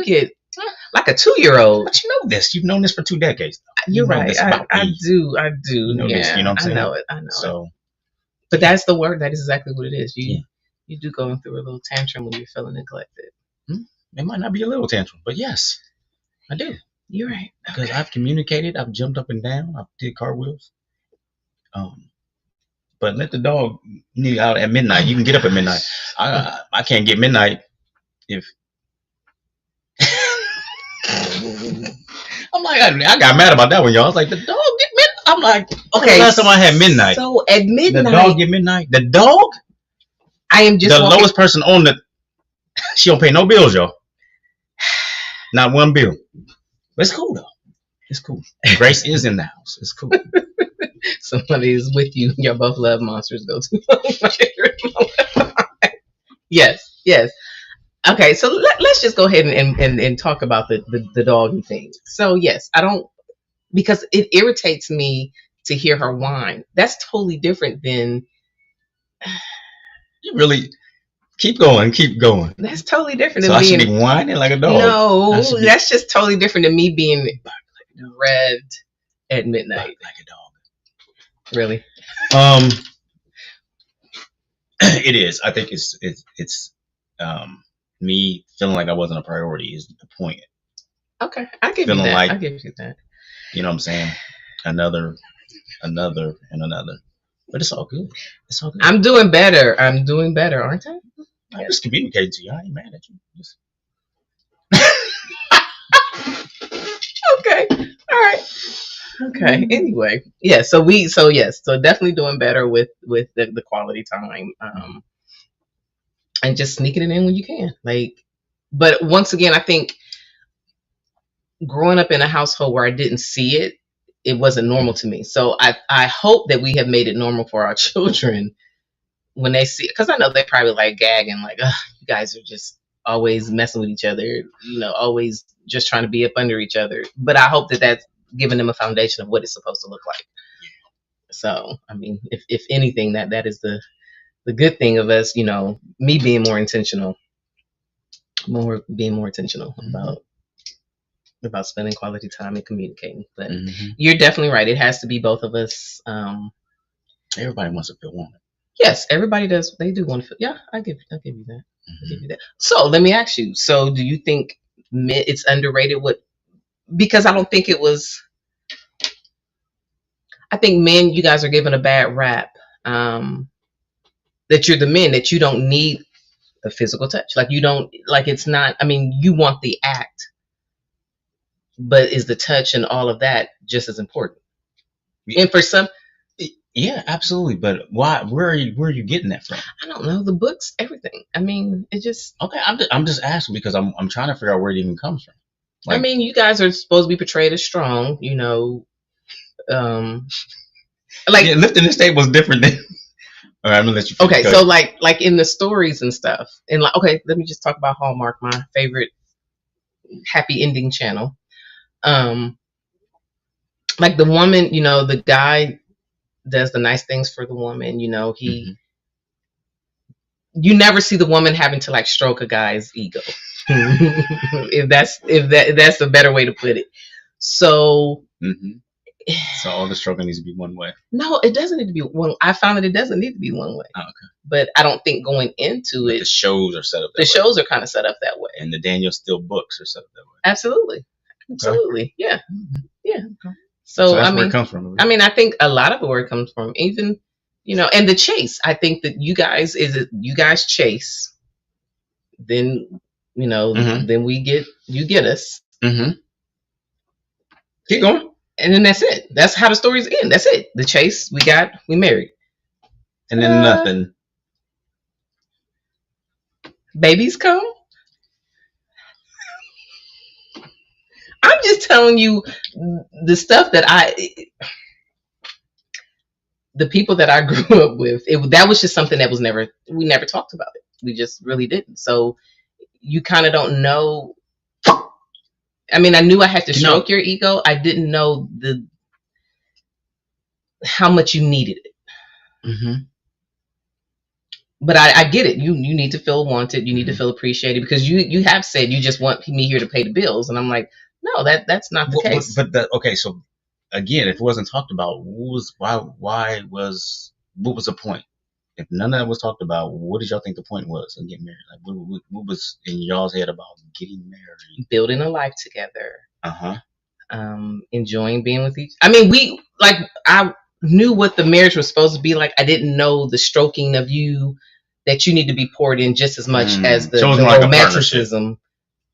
get like a 2-year-old. But you know this. You've known this for 2 decades. You're right. I do. You know this. You know what I'm saying? I know it. So, but that's the word. That is exactly what it is. You do go through a little tantrum when you're feeling neglected. It might not be a little tantrum, but yes, I do. You're right. Because I've communicated. I've jumped up and down. I've did cartwheels. But let the dog out at midnight. You can get up at midnight. I can't get midnight if. I'm like, I got mad about that one, y'all. I was like, the dog get midnight. I'm like, okay. Last time I had midnight. So at midnight, the dog get midnight. The dog. I am just the lowest person on the. She don't pay no bills, y'all. Not one bill. But it's cool though. It's cool. Grace is in the house. It's cool. Somebody is with you. Y'all both love monsters. Go to. Yes. Okay, so let's just go ahead and talk about the doggy thing. So yes, I don't, because it irritates me to hear her whine. That's totally different than. You really. Keep going. That's totally different than being. So I should be whining like a dog. No, that's just totally different than me being red at midnight like a dog. Really? It is. I think it's me feeling like I wasn't a priority is the point. Okay, I give you that. I give you that. You know what I'm saying? Another, and another. But it's all good. I'm doing better, aren't I? I just communicated to you. I ain't mad at you. Just... Okay. All right. Okay. Anyway, yeah. So definitely doing better with the quality time, and just sneaking it in when you can. But once again, I think growing up in a household where I didn't see it, it wasn't normal to me. So I hope that we have made it normal for our children. When they see it, because I know they probably like gagging, like, you guys are just always messing with each other, always just trying to be up under each other. But I hope that that's giving them a foundation of what it's supposed to look like. So, I mean, if anything, that is the good thing of us, me being more intentional about spending quality time and communicating. But you're definitely right. It has to be both of us. Everybody wants to feel wanted. Yes, everybody does. They do want to feel. Yeah, I give you that. I give you that. So let me ask you. So do you think it's underrated? Because I don't think it was. I think men, you guys are given a bad rap. That you're the men, that you don't need the physical touch. Like you don't, like it's not. I mean, you want the act, but is the touch and all of that just as important? And for some. Yeah, absolutely. But why? Where are you getting that from? I don't know. The books, everything. I mean, it just. Okay, I'm just asking because I'm trying to figure out where it even comes from. I mean, you guys are supposed to be portrayed as strong, lifting this table is different than. All right, I'm gonna let you. Okay, so like in the stories and stuff, and okay, let me just talk about Hallmark, my favorite happy ending channel. Like the woman, the guy does the nice things for the woman, he you never see the woman having to like stroke a guy's ego. if that's a better way to put it. So so all the stroking needs to be one way. No, it doesn't need to be one. I found that it doesn't need to be one way. Oh, okay. But I don't think going into it, the shows are set up that way. Shows are kind of set up that way. And the Daniel Steele books are set up that way. Absolutely. Okay. Yeah. Yeah. Okay. So that's I where mean, it comes from. I mean, I think a lot of the word comes from even, and the chase. I think that you guys chase, then then you get us. Mm-hmm. Keep going. And then that's it. That's how the stories end. That's it. The chase, we married. And then nothing. Babies come. I'm just telling you the stuff that the people that I grew up with, that was just something that we never talked about it. We just really didn't. So you kind of don't know. I mean, I knew I had to stroke your ego. I didn't know how much you needed it. Mm-hmm. But I get it. You need to feel wanted. You need to feel appreciated, because you have said you just want me here to pay the bills, and I'm like, no, that's not the case. Okay, so again, if it wasn't talked about, what was the point? If none of that was talked about, what did y'all think the point was of getting married? Like, what was in y'all's head about getting married? Building a life together. Uh-huh. Enjoying being with each. I mean, I knew what the marriage was supposed to be like. I didn't know the stroking of you, that you need to be poured in just as much as the romanticism.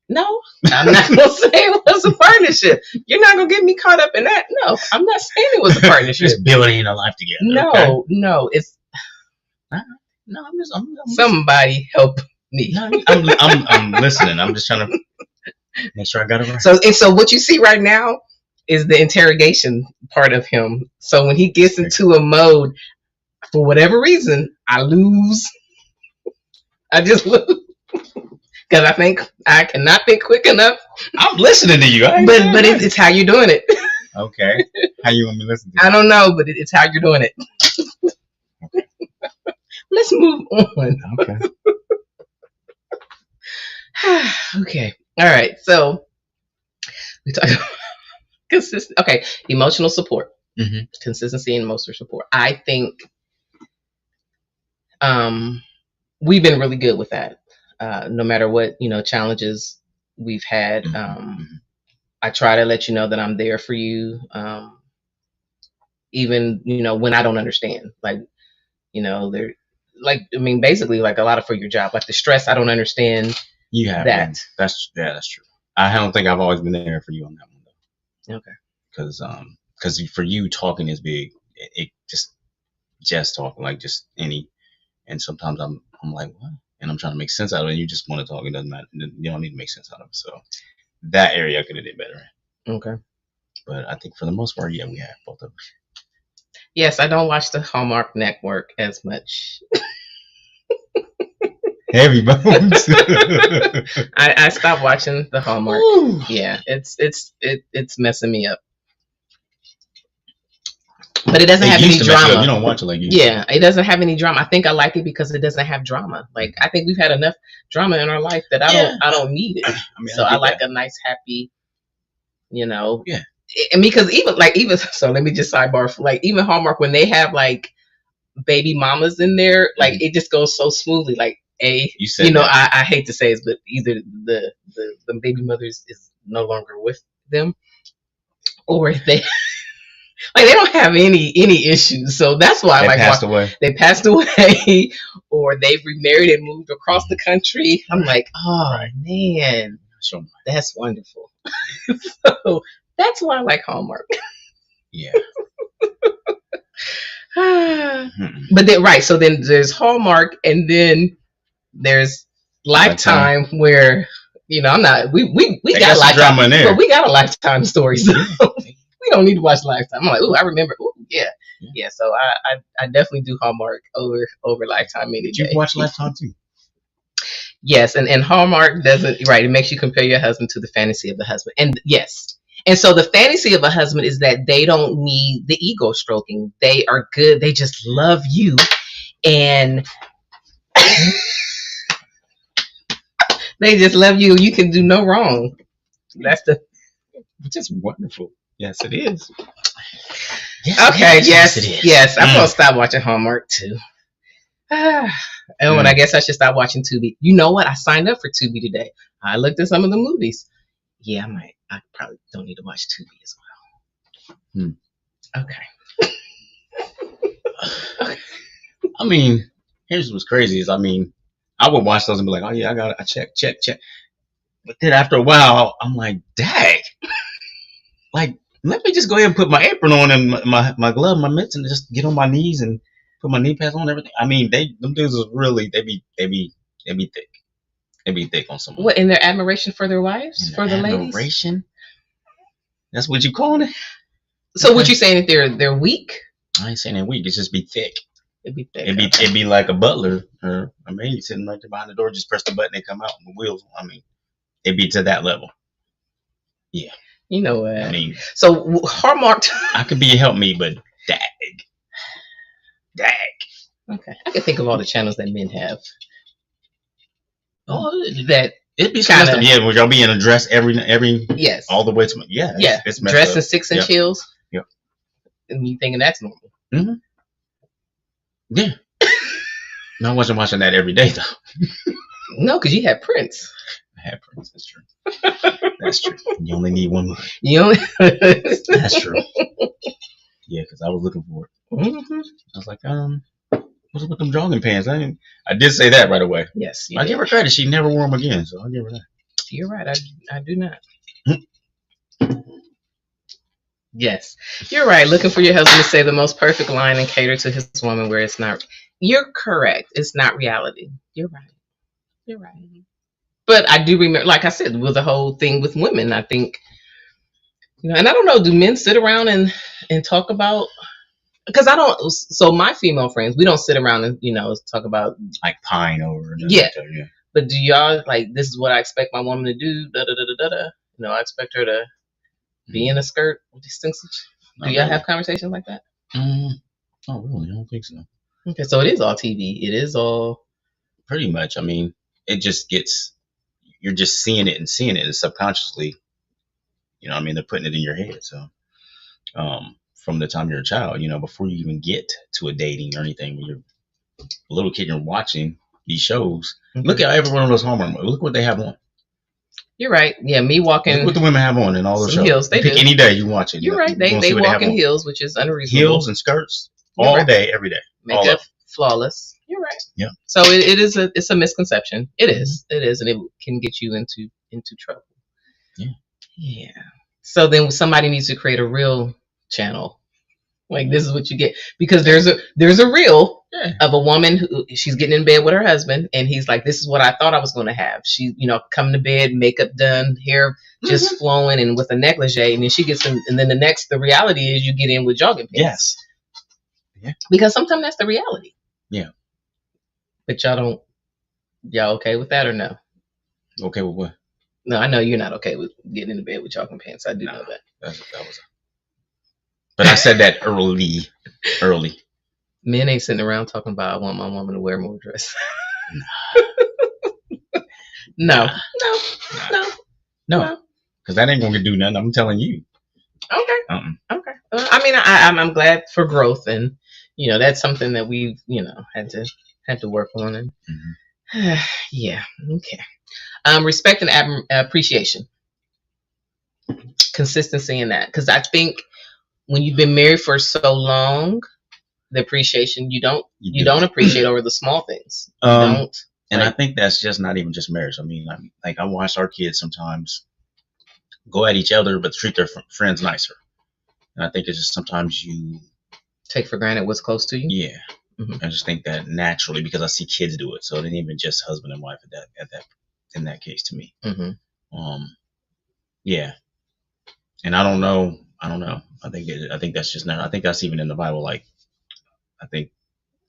No, I'm not gonna say it was a partnership. You're not gonna get me caught up in that. No, I'm not saying it was a partnership. Just building a life together. No, it's no. I'm somebody help me. I'm listening. I'm just trying to make sure I got it right. So what you see right now is the interrogation part of him. So when he gets into a mode, for whatever reason, I lose. I just lose. Because I think I cannot think quick enough. I'm listening to you. But it's how you're doing it. Okay. How you want me to listen to you? I don't know, but it's how you're doing it. Okay. Let's move on. Okay. Okay. All right. So we talk about consistent. Okay. Emotional support. Mm-hmm. Consistency and emotional support. I think we've been really good with that. No matter what, challenges we've had. I try to let you know that I'm there for you. Even, when I don't understand, they're like, I mean, basically like a lot of for your job, like the stress, I don't understand. You have that. That's true. I don't think I've always been there for you on that one though. Okay. Because for you, talking is big. It just talking, like just any, and sometimes I'm like, what? And I'm trying to make sense out of it. And you just want to talk. It doesn't matter. You don't need to make sense out of it. So that area I could have did better in. Okay. But I think for the most part, yeah, we have both of them. Yes, I don't watch the Hallmark Network as much. Heavy bones. I stopped watching the Hallmark. Ooh. Yeah, it's messing me up. But it doesn't have any drama. You don't watch it like you. Yeah, it doesn't have any drama. I think I like it because it doesn't have drama. Like, I think we've had enough drama in our life that I don't need it. I mean, so I like a nice, happy, Yeah. And because even so, let me just sidebar for even Hallmark, when they have like baby mamas in there, like it just goes so smoothly. Like I hate to say it, but either the baby mothers is no longer with them, or they they don't have any issues. So that's why they passed away. They passed away, or they've remarried and moved across the country. I'm like, oh man, that's wonderful. So that's why I like Hallmark. Yeah. But then so then there's Hallmark, and then there's Lifetime, where I'm not we got Lifetime in there. But we got a Lifetime story, so we don't need to watch Lifetime. I'm like, I remember. Yeah. So I definitely do Hallmark over Lifetime any day. You watch Lifetime too? Yes, and Hallmark doesn't, right? It makes you compare your husband to the fantasy of the husband, and yes. And so the fantasy of a husband is that they don't need the ego stroking. They are good. They just love you. And they just love you. You can do no wrong. That's which is wonderful. Yes, it is. Yes, okay. Yes, it is. Yes. I'm going to stop watching Hallmark too. And I guess I should stop watching Tubi. You know what? I signed up for Tubi today. I looked at some of the movies. Yeah, I probably don't need to watch Tubi as Okay. I mean, here's what's crazy is, I mean, I would watch those and be like, oh yeah, I check. But then after a while, I'm like, dang, like, let me just go ahead and put my apron on and my glove, my mitts, and just get on my knees and put my knee pads on and everything. I mean, them dudes is really, they be thick. They be thick on someone. What, in their admiration for their wives, for the ladies? Admiration? That's what you calling it? So what you saying, that they're weak? I ain't saying they're weak. It's just be thick. It'd be thick. It'd be like a butler or a maid sitting right there behind the door. Just press the button and come out. The wheels. I mean, it'd be to that level. Yeah. You know what? I mean, so Hallmark. I could be a help me, but dag. Okay, I can think of all the channels that men have. Oh, that it'd be kind of, yeah. Would y'all be in a dress every yes, all the way to it's dress in 6-inch heels. Yep. And you thinking that's normal? Mm-hmm. Yeah. No, I wasn't watching that every day though. No, because you had Prince. I had Prince. That's true. That's true. You only need one more. That's true. Yeah, because I was looking for it. Mm-hmm. I was like, what's up with them jogging pants? I did say that right away. Yes, I give her credit. She never wore them again, so I'll give her that. You're right. I do not. Yes, you're right. Looking for your husband to say the most perfect line and cater to his woman where it's not. You're correct. It's not reality. You're right. You're right. But I do remember, like I said, with the whole thing with women, I think, you know, and I don't know, do men sit around and talk about, because I don't, so my female friends, we don't sit around and, you know, talk about like pine over. Yeah. But do y'all, like, this is what I expect my woman to do, da da da da da. You know, I expect her to be in a skirt with these things. Do y'all have conversations like that? Oh, really? I don't think so. Okay, so it is all TV. It is all. Pretty much. I mean, it just gets, you're just seeing it and subconsciously, you know what I mean? They're putting it in your head. So, from the time you're a child, you know, before you even get to a dating or anything, when you're a little kid, you're watching these shows. Mm-hmm. Look at every one of those Hallmark movies. Look what they have on. You're right. Yeah, me walking. Look what the women have on in all those shows. Heels. They pick any day you watch it. You're right. They walk in heels, which is unreasonable. Heels and skirts all day, every day. Makeup flawless. You're right. Yeah. So it's a misconception. It is. Mm-hmm. It is, and it can get you into trouble. Yeah. Yeah. So then somebody needs to create a real channel. Like, this is what you get, because there's a reel of a woman who she's getting in bed with her husband, and he's like, this is what I thought I was going to have. She, you know, come to bed, makeup done, hair just flowing, and with a negligee, and then she gets in, and then the reality is you get in with jogging pants. Yes. Yeah. Because sometimes that's the reality. Yeah. But y'all okay with that or no? Okay with what? No, I know you're not okay with getting into bed with jogging pants. I do know that. That was. But I said that early. Men ain't sitting around talking about, I want my woman to wear more dress. No. Because that ain't gonna do nothing. I'm telling you. Okay. Okay. I mean, I'm glad for growth, and you know, that's something that we've, you know, had to work on, and yeah. Okay. Respect and appreciation, consistency in that, because I think when you've been married for so long, the appreciation you don't appreciate over the small things. And I think that's just not even just marriage. I mean, I watch our kids sometimes go at each other, but treat their friends nicer. And I think it's just sometimes you take for granted what's close to you. Yeah. Mm-hmm. I just think that naturally, because I see kids do it, so it ain't even just husband and wife in that case to me. Mm-hmm. Yeah. And I don't know. I think that's just not. I think that's even in the Bible. Like, I think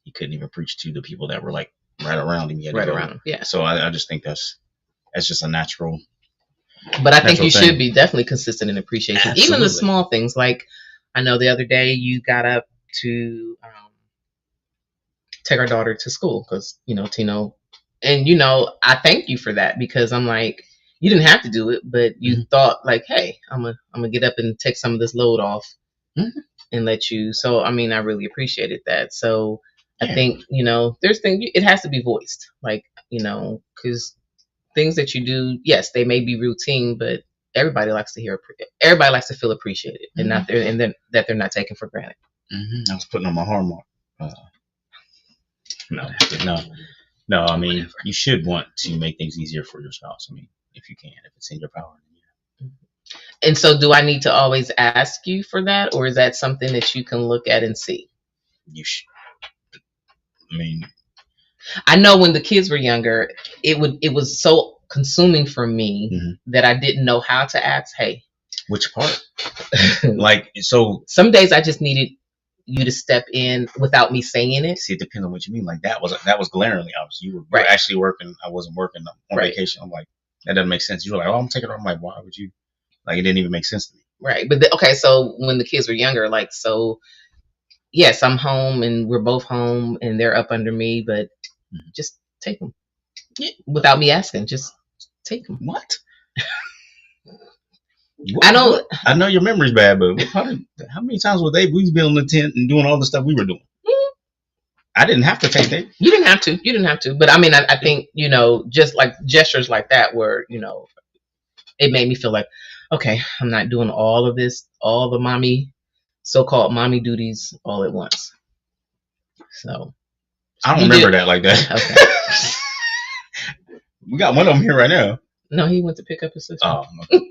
he couldn't even preach to the people that were like right around him. Right around him. Yeah. So I just think that's just a natural. But I think you should be definitely consistent in appreciation, even the small things. Like, I know the other day you got up to take our daughter to school because, you know, Tino, and you know, I thank you for that, because I'm like, you didn't have to do it, but you thought like, hey, I'm gonna get up and take some of this load off and let you. So I mean, I really appreciated that. So I think, you know, there's things, it has to be voiced, like, you know, because things that you do, yes, they may be routine, but everybody likes to hear. Everybody likes to feel appreciated, and not there, and then that they're not taken for granted. I was putting on my hallmark. No. I mean, whatever. You should want to make things easier for your spouse. I mean, if you can, if it's in your power. Yeah. And so, do I need to always ask you for that, or is that something that you can look at and see? You should. I mean, I know when the kids were younger, it was so consuming for me that I didn't know how to ask. Hey, which part? Like, so some days I just needed you to step in without me saying it. See, it depends on what you mean. Like that was glaringly obvious. You were actually working. I wasn't working on vacation. I'm like, that doesn't make sense. You were like, oh, I'm taking it off. I'm like, why would you? Like, it didn't even make sense to me. Right. But okay, so when the kids were younger, like, so yes, I'm home and we're both home and they're up under me, but just take them. Yeah. Without me asking, just take them. What? I know your memory's bad, but how many times were we was building the tent and doing all the stuff we were doing? I didn't have to take that. You didn't have to. But I mean, I think, just like gestures like that were, it made me feel like, okay, I'm not doing all of this, all the so-called mommy duties all at once. So I don't remember that like that. Okay. We got one of them here right now. No, he went to pick up his sister. Oh, okay.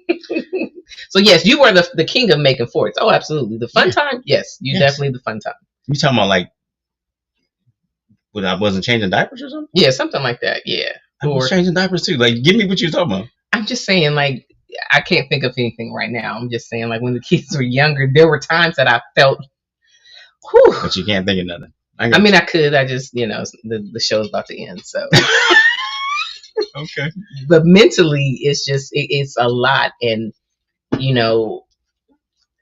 So yes, you were the king of making forts. Oh, absolutely. The fun time? Yes, definitely the fun time. You talking about like when I wasn't changing diapers or something? Yeah, something like that. Yeah. I was changing diapers too. Like, give me what you're talking about. I'm just saying, like, I can't think of anything right now. I'm just saying, like, when the kids were younger, there were times that I felt, whew. But you can't think of nothing. I mean, I could. I just, the show's about to end, so. Okay. But mentally, it's just, it's a lot. And,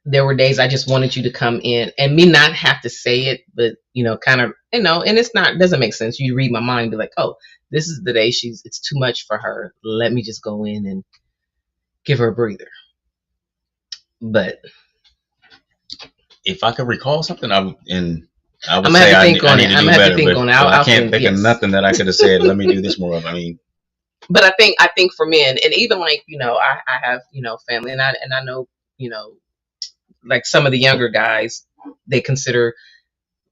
there were days I just wanted you to come in and me not have to say it, but, kind of, and doesn't make sense. You read my mind and be like, oh, this is the day it's too much for her. Let me just go in and give her a breather. But if I could recall something, I would I'm say I need to do better, but I can't think of nothing that I could have said. Let me do this more of. I mean, but I think for men, and even like I have family, and I know like some of the younger guys, they consider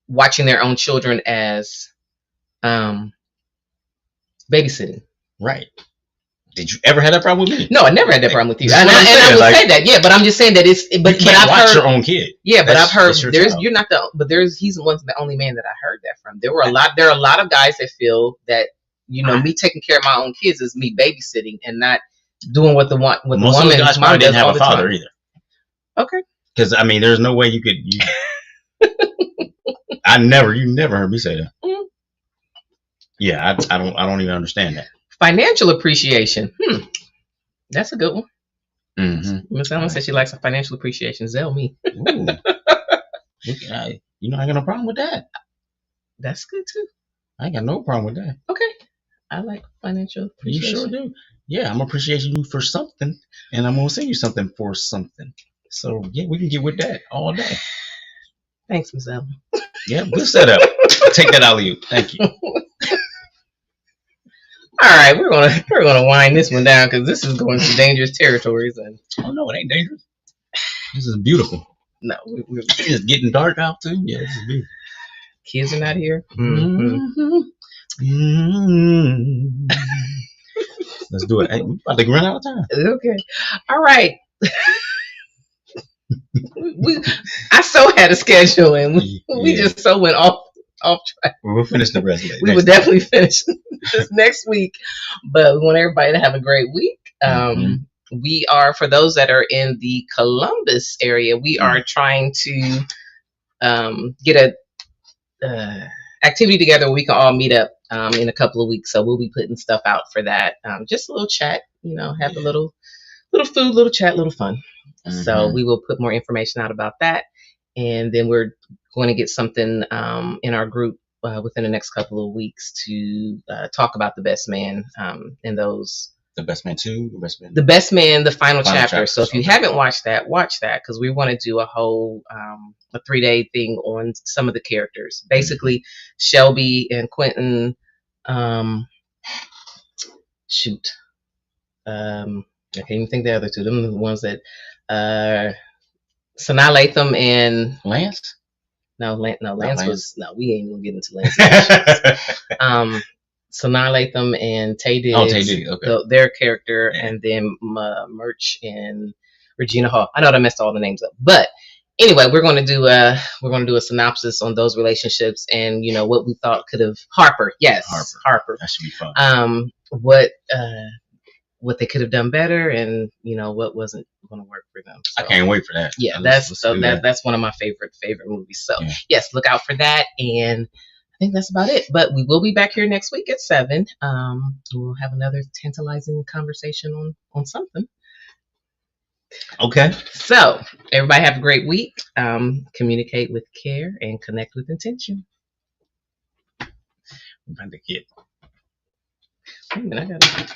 watching their own children as babysitting. Right. Did you ever have that problem with me? No, I never had that problem with you. And I would say that, yeah. But I'm just saying that but I've heard your own kid. Yeah, but I've heard he's the only man that I heard that from. There are a lot of guys that feel that me taking care of my own kids is me babysitting and not doing what the woman. Most of the guys probably didn't have a father either. Okay. Because I mean, there's no way you could. You never heard me say that. Mm-hmm. Yeah, I don't even understand that. Financial appreciation. That's a good one. Mm-hmm. Miss Ellen said she likes a financial appreciation. Zell me. Ooh. I ain't got no problem with that. That's good too. I ain't got no problem with that. Okay. I like financial appreciation. You sure do. Yeah, I'm appreciating you for something, and I'm gonna send you something for something. So yeah, we can get with that all day. Thanks, Miss Ellen. Yeah, good setup. Take that out of you. Thank you. All right, we're gonna wind this one down because this is going to dangerous territories. And oh no, it ain't dangerous. This is beautiful. No, it's getting dark out too. Yeah, this is beautiful. Kids are not here. Mm-hmm. Mm-hmm. Let's do it. Hey, we're about to run out of time. Okay. All right. I so had a schedule and we just so went off track. We'll finish the rest of it. We will definitely finish this next week, but we want everybody to have a great week. We are, for those that are in the Columbus area, we are trying to get a activity together where we can all meet up in a couple of weeks. So we'll be putting stuff out for that. Just a little chat, have a little food, little chat, little fun. Mm-hmm. So we will put more information out about that. And then we're going to get something in our group within the next couple of weeks to talk about the best man and those. The Best Man 2? The Best Man, the final chapter. So if you haven't watched that, watch that, because we want to do a whole a 3-day thing on some of the characters. Basically, Shelby and Quentin. I can't even think the other two. Them are the ones that Sonny Latham and Lance. No, no, Lance was no. We ain't gonna get into Lance. Sonny Latham and Tay Diggs. Oh, Tay Diggs. Okay. Their character, and then Merch and Regina Hall. I know I messed all the names up, but anyway, we're gonna do a synopsis on those relationships and what we thought could have Harper. Yes, Harper. That should be fun. What they could have done better, and what wasn't going to work for them. So, I can't wait for that. Yeah, that's one of my favorite movies. So yes, look out for that. And I think that's about it. But we will be back here next week at 7. We'll have another tantalizing conversation on something. Okay. So everybody have a great week. Communicate with care and connect with intention. I'm trying to get. Wait a minute, I got it.